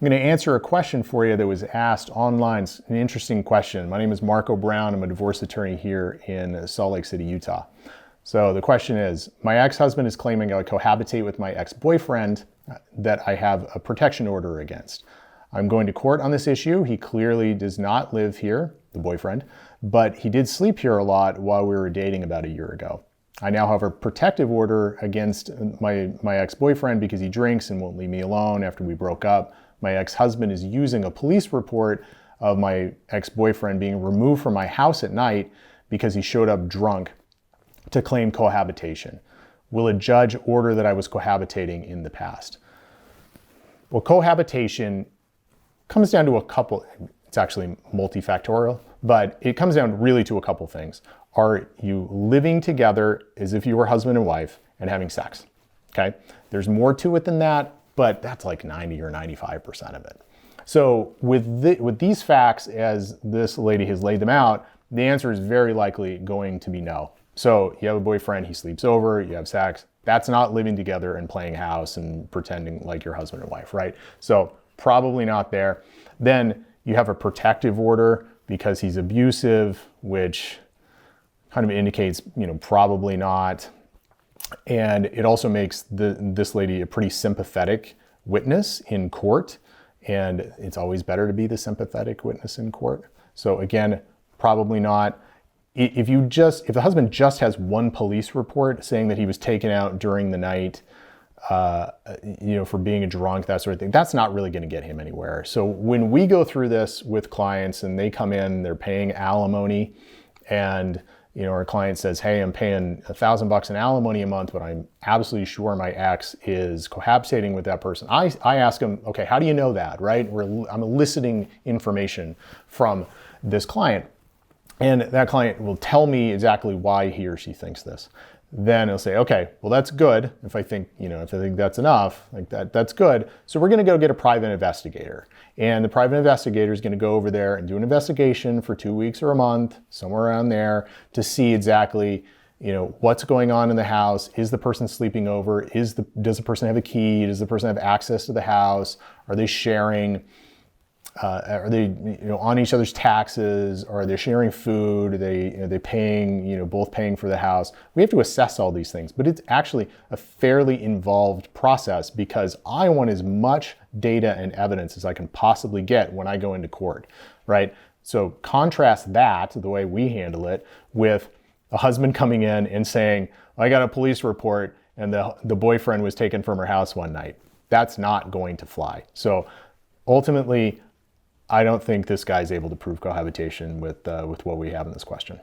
I'm going to answer a question for you that was asked online. It's an interesting question. My name is Marco Brown. I'm a divorce attorney here in Salt Lake City, Utah. So the question is, my ex-husband is claiming I cohabitate with my ex-boyfriend that I have a protection order against. I'm going to court on this issue. He clearly does not live here, the boyfriend, but he did sleep here a lot while we were dating about a year ago. I now have a protective order against my ex-boyfriend because he drinks and won't leave me alone after we broke up. My ex-husband is using a police report of my ex-boyfriend being removed from my house at night because he showed up drunk to claim cohabitation. Will a judge order that I was cohabitating in the past? Well, cohabitation comes down to a couple, it's actually multifactorial, but it comes down really to a couple things. Are you living together as if you were husband and wife and having sex? Okay, there's more to it than that, but that's like 90 or 95% of it. So with these facts, as this lady has laid them out, the answer is very likely going to be no. So you have a boyfriend, he sleeps over, you have sex. That's not living together and playing house and pretending like you're husband and wife, right? So probably not there. Then you have a protective order because he's abusive, which kind of indicates, probably not. And it also makes this lady a pretty sympathetic witness in court. And it's always better to be the sympathetic witness in court. So again, probably not. If the husband just has one police report saying that he was taken out during the night, for being a drunk, that sort of thing, that's not really going to get him anywhere. So when we go through this with clients and they come in, they're paying alimony, and our client says, hey, I'm paying $1,000 in alimony a month, but I'm absolutely sure my ex is cohabitating with that person. I ask him, okay, how do you know that, right? I'm eliciting information from this client, and that client will tell me exactly why he or she thinks this. Then he'll say, okay, well, that's good. If I think that's enough, like that's good. So we're going to go get a private investigator. And the private investigator is going to go over there and do an investigation for 2 weeks or a month, somewhere around there, to see exactly, what's going on in the house. Is the person sleeping over? Does the person have a key? Does the person have access to the house? Are they sharing? Are they on each other's taxes? Or are they sharing food? Are they paying, both paying for the house? We have to assess all these things, but it's actually a fairly involved process because I want as much data and evidence as I can possibly get when I go into court, right? So contrast that, the way we handle it, with a husband coming in and saying, I got a police report and the boyfriend was taken from her house one night. That's not going to fly. So ultimately, I don't think this guy's able to prove cohabitation with what we have in this question.